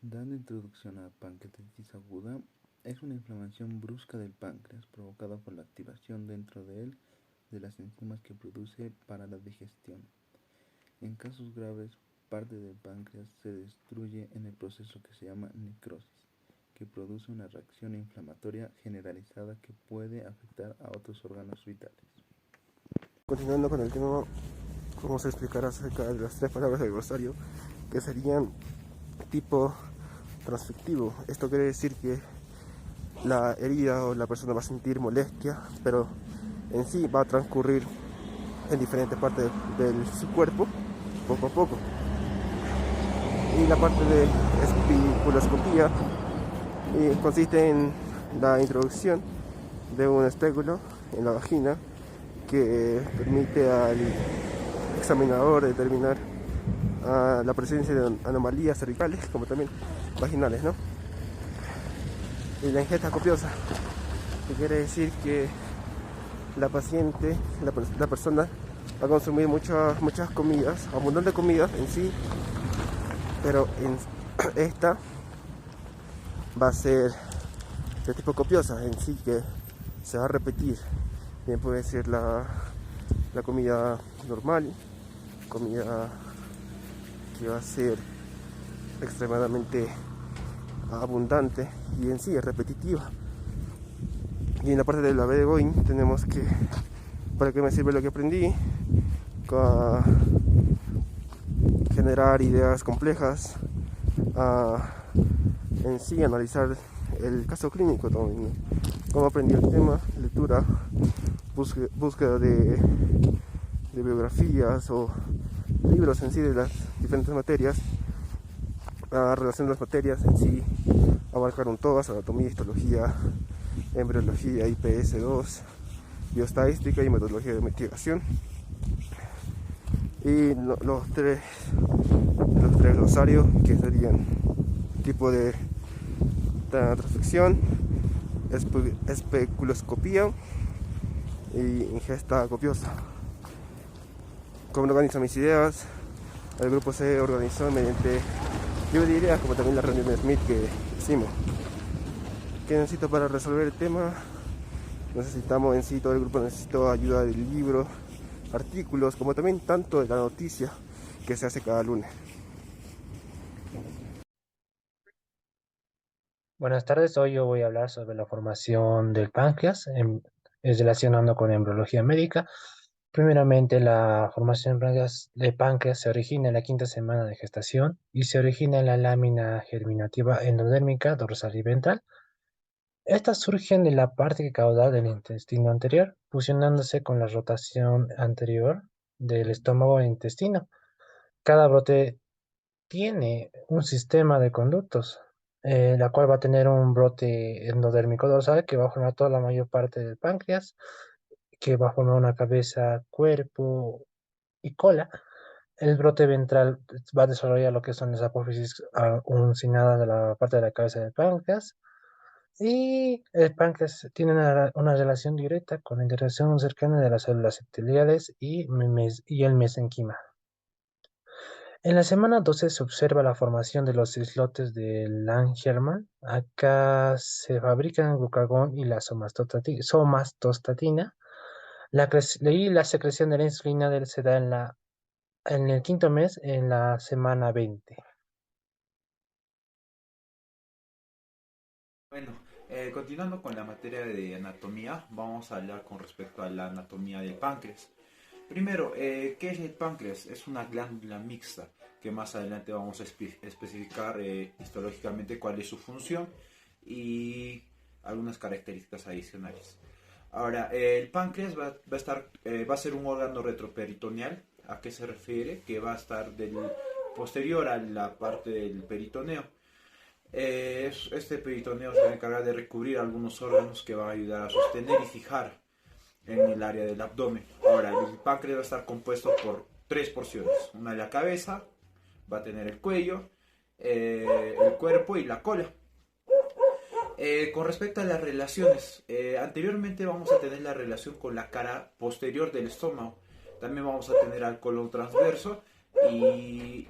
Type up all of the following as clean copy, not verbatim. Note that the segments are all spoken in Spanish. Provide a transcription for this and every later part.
Dando introducción a pancreatitis aguda, es una inflamación brusca del páncreas provocada por la activación dentro de él de las enzimas que produce para la digestión. En casos graves, parte del páncreas se destruye en el proceso que se llama necrosis, que produce una reacción inflamatoria generalizada que puede afectar a otros órganos vitales. Continuando con el tema, vamos a explicar acerca de las tres palabras del glosario, que serían tipo transfectivo. Esto quiere decir que la herida o la persona va a sentir molestia, pero en sí va a transcurrir en diferentes partes de su cuerpo, poco a poco. Y la parte de espiguloscopía consiste en la introducción de un espéculo en la vagina que permite al examinador determinar la presencia de anomalías cervicales como también vaginales, ¿no? Y la ingesta copiosa, que quiere decir que la paciente, la persona va a consumir muchas comidas, abundantes comidas en sí, pero esta va a ser de tipo copiosa en sí, que se va a repetir. Bien puede ser la comida normal, comida que va a ser extremadamente abundante y en sí es repetitiva. Y en la parte de la B de Boeing tenemos que, para qué me sirve lo que aprendí, generar ideas complejas, en sí analizar el caso clínico también, cómo aprendí el tema, lectura, búsqueda de biografías o libros en sí de las diferentes materias, relación de las materias en sí, abarcaron todas: anatomía, histología, embriología, IPS-2, bioestadística y metodología de investigación. Y los tres glosarios, que serían tipo de transfección, especuloscopía y ingesta copiosa. ¿Cómo organizo mis ideas? El grupo se organizó mediante lluvia de ideas, como también la reunión de Smith que hicimos. ¿Qué necesito para resolver el tema? Necesitamos en sí, todo el grupo necesitó ayuda del libro, artículos, como también tanto de la noticia que se hace cada lunes. Buenas tardes, hoy yo voy a hablar sobre la formación del páncreas, es relacionando con embriología médica. Primeramente, la formación de páncreas se origina en la quinta semana de gestación y se origina en la lámina germinativa endodérmica dorsal y ventral. Estas surgen de la parte caudal del intestino anterior, fusionándose con la rotación anterior del estómago e intestino. Cada brote tiene un sistema de conductos, la cual va a tener un brote endodérmico dorsal que va a formar toda la mayor parte del páncreas, que va a formar una cabeza, cuerpo y cola. El brote ventral va a desarrollar lo que son las apófisis uncinadas de la parte de la cabeza del páncreas. Y el páncreas tiene una relación directa con la interacción cercana de las células epiteliales y el mesenquima. En la semana 12 se observa la formación de los islotes de Langermann. Acá se fabrican glucagón y la somastostatina. Y la secreción de la insulina se da en el quinto mes, en la semana 20. Bueno, continuando con la materia de anatomía, vamos a hablar con respecto a la anatomía del páncreas. Primero, ¿qué es el páncreas? Es una glándula mixta que más adelante vamos a especificar histológicamente cuál es su función y algunas características adicionales. Ahora, el páncreas va a ser un órgano retroperitoneal. ¿A qué se refiere? Que va a estar posterior a la parte del peritoneo. Este peritoneo se va a encargar de recubrir algunos órganos que van a ayudar a sostener y fijar en el área del abdomen. Ahora, el páncreas va a estar compuesto por tres porciones. Una de la cabeza, va a tener el cuello, el cuerpo y la cola. Con respecto a las relaciones, anteriormente vamos a tener la relación con la cara posterior del estómago. También vamos a tener al colon transverso y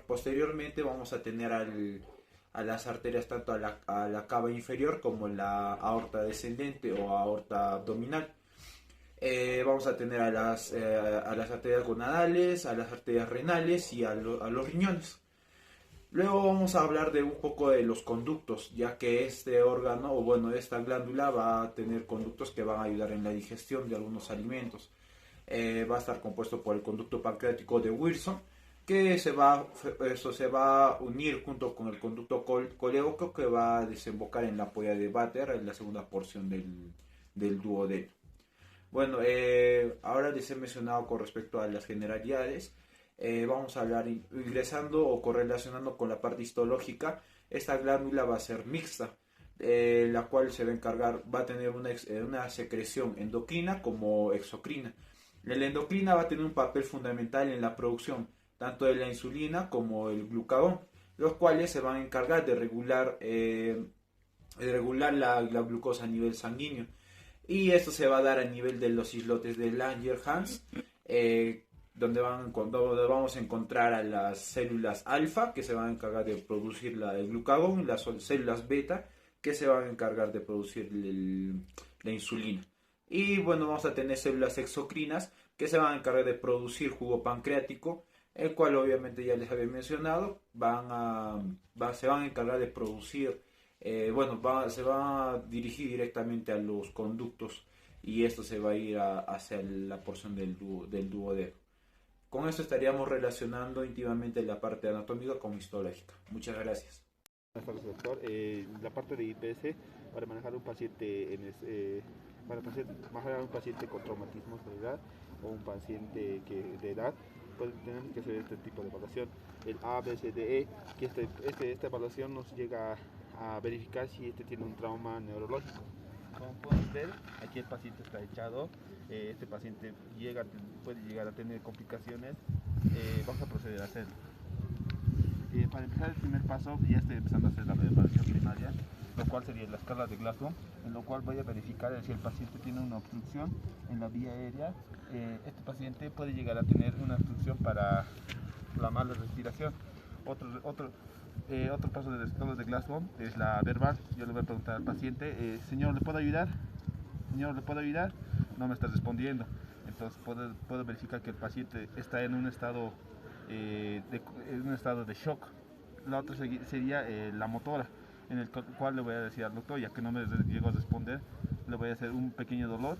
posteriormente vamos a tener a las arterias tanto a la cava inferior como la aorta descendente o aorta abdominal. Vamos a tener a las arterias gonadales, a las arterias renales y a los riñones. Luego vamos a hablar de un poco de los conductos, ya que este órgano, o bueno, esta glándula va a tener conductos que van a ayudar en la digestión de algunos alimentos. Va a estar compuesto por el conducto pancreático de Wilson, que se va a unir junto con el conducto coléoco, que va a desembocar en la polla de Vater, en la segunda porción del duodeno. Bueno, ahora les he mencionado con respecto a las generalidades. Vamos a hablar ingresando o correlacionando con la parte histológica. Esta glándula va a ser mixta, la cual se va a encargar, va a tener una secreción endocrina como exocrina. La endocrina va a tener un papel fundamental en la producción tanto de la insulina como el glucagón, los cuales se van a encargar de regular la glucosa a nivel sanguíneo. Y esto se va a dar a nivel de los islotes de Langerhans, donde vamos a encontrar a las células alfa, que se van a encargar de producir el glucagón, y las células beta, que se van a encargar de producir la insulina. Y bueno, vamos a tener células exocrinas, que se van a encargar de producir jugo pancreático, el cual obviamente ya les había mencionado, se van a encargar de producir, se va a dirigir directamente a los conductos, y esto se va a ir hacia la porción del duodeno. Con esto estaríamos relacionando íntimamente la parte anatómica con histológica. Muchas gracias. Buenas tardes, doctor. La parte de IPS para manejar un paciente manejar un paciente con traumatismo de edad o un paciente de edad, pues tenemos que hacer este tipo de evaluación, el A, B, C, D, E, que esta evaluación nos llega a verificar si este tiene un trauma neurológico. Como pueden ver, aquí el paciente está echado, este paciente puede llegar a tener complicaciones, vamos a proceder a hacerlo. Para empezar el primer paso, ya estoy empezando a hacer la evaluación primaria, lo cual sería la escala de Glasgow, en lo cual voy a verificar si el paciente tiene una obstrucción en la vía aérea. Este paciente puede llegar a tener una obstrucción para la mala respiración. Otro paso de la escala de Glasgow es la verbal. Yo le voy a preguntar al paciente, señor, ¿le puedo ayudar? Señor, ¿le puedo ayudar? No me está respondiendo. Entonces puedo verificar que el paciente está en un estado de shock. La otra sería la motora, en el cual le voy a decir al doctor, ya que no me llegó a responder, le voy a hacer un pequeño dolor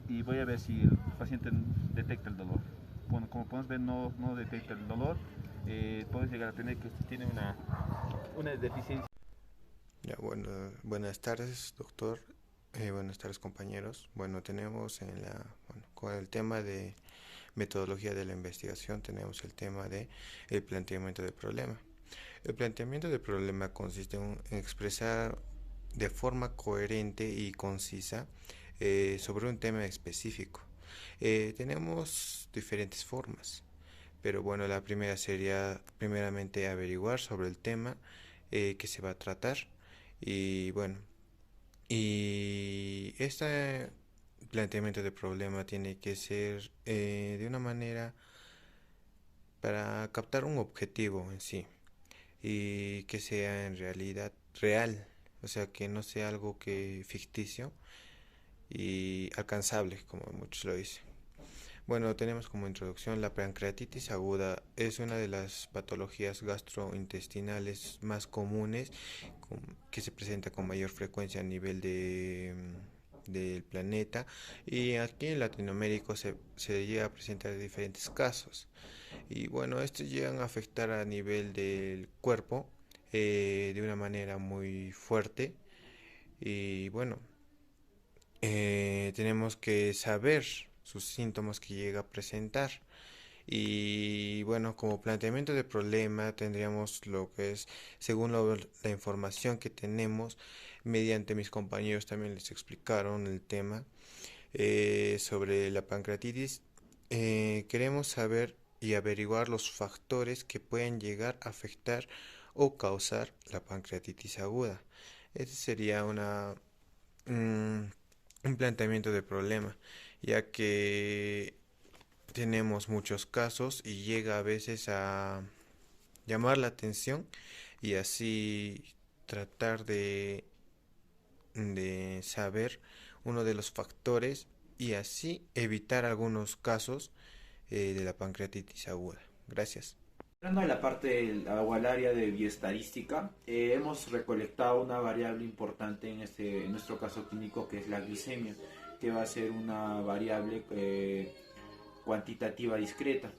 y voy a ver si el paciente detecta el dolor. Bueno, como podemos ver, no detecta el dolor. Puede llegar a tener que tiene una deficiencia. Ya, bueno, buenas tardes, doctor. Buenas tardes, compañeros. Bueno, tenemos con el tema de metodología de la investigación, tenemos el tema de el planteamiento del problema. El planteamiento del problema consiste en expresar de forma coherente y concisa sobre un tema específico. Tenemos diferentes formas, pero bueno, la primera sería primeramente averiguar sobre el tema que se va a tratar, y bueno, y este planteamiento de problema tiene que ser de una manera para captar un objetivo en sí y que sea en realidad real, o sea, que no sea algo que ficticio y alcanzable, como muchos lo dicen. Bueno, tenemos como introducción la pancreatitis aguda. Es una de las patologías gastrointestinales más comunes que se presenta con mayor frecuencia a nivel del planeta, y aquí en Latinoamérica se llega a presentar diferentes casos, y bueno, estos llegan a afectar a nivel del cuerpo de una manera muy fuerte, y bueno, tenemos que saber sus síntomas que llega a presentar. Y bueno, como planteamiento de problema tendríamos lo que es, según la información que tenemos, mediante mis compañeros también les explicaron el tema sobre la pancreatitis. Queremos saber y averiguar los factores que pueden llegar a afectar o causar la pancreatitis aguda. Este sería un planteamiento de problema, ya que tenemos muchos casos y llega a veces a llamar la atención y así tratar de saber uno de los factores y así evitar algunos casos de la pancreatitis aguda. Gracias. Entrando a la parte o al área de bioestadística, hemos recolectado una variable importante en nuestro caso clínico, que es la glicemia, que va a ser una variable cuantitativa discreta,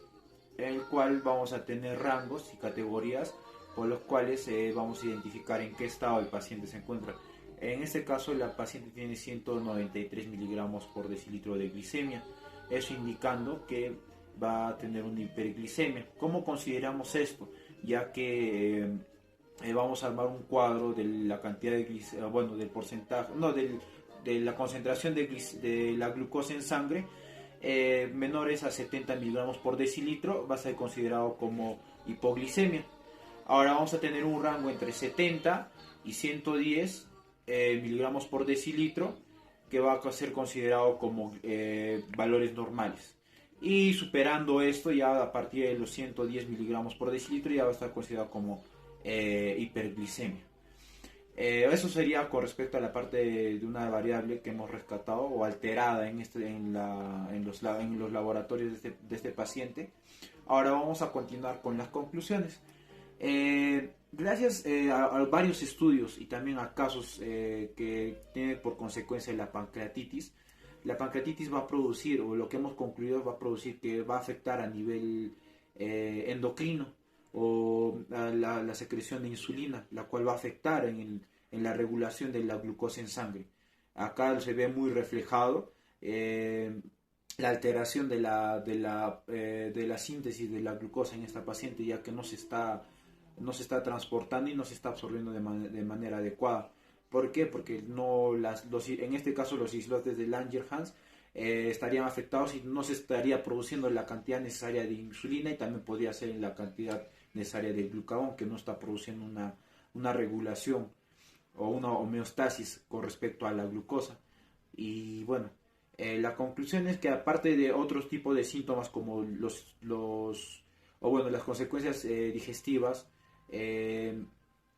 en el cual vamos a tener rangos y categorías por los cuales vamos a identificar en qué estado el paciente se encuentra. En este caso, la paciente tiene 193 miligramos por decilitro de glicemia, eso indicando que va a tener una hiperglicemia. ¿Cómo consideramos esto? Ya que vamos a armar un cuadro de la cantidad de del porcentaje, de la concentración de la glucosa en sangre menores a 70 miligramos por decilitro, va a ser considerado como hipoglicemia. Ahora vamos a tener un rango entre 70 y 110 miligramos por decilitro, que va a ser considerado como valores normales. Y superando esto, ya a partir de los 110 miligramos por decilitro, ya va a estar considerado como hiperglicemia. Eso sería con respecto a la parte de una variable que hemos rescatado o alterada en los laboratorios de este paciente. Ahora vamos a continuar con las conclusiones. Gracias a varios estudios y también a casos que tienen por consecuencia la pancreatitis va a producir, o lo que hemos concluido, va a producir que va a afectar a nivel endocrino o a la secreción de insulina, la cual va a afectar en la regulación de la glucosa en sangre. Acá se ve muy reflejado la alteración de la síntesis de la glucosa en esta paciente, ya que no se está transportando y no se está absorbiendo de manera adecuada. ¿Por qué? Porque en este caso los islotes de Langerhans estarían afectados y no se estaría produciendo la cantidad necesaria de insulina, y también podría ser la cantidad necesaria de glucagón, que no está produciendo una regulación o una homeostasis con respecto a la glucosa. Y bueno, la conclusión es que, aparte de otros tipos de síntomas como las consecuencias digestivas,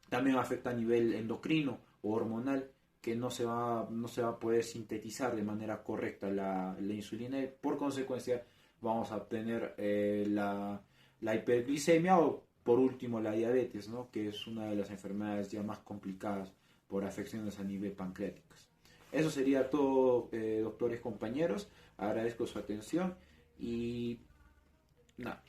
también afecta a nivel endocrino o hormonal, que no se va a poder sintetizar de manera correcta la insulina, y por consecuencia vamos a obtener la hiperglicemia, o por último la diabetes, ¿no? Que es una de las enfermedades ya más complicadas por afecciones a nivel pancreáticas. Eso sería todo, doctores, compañeros. Agradezco su atención y nada.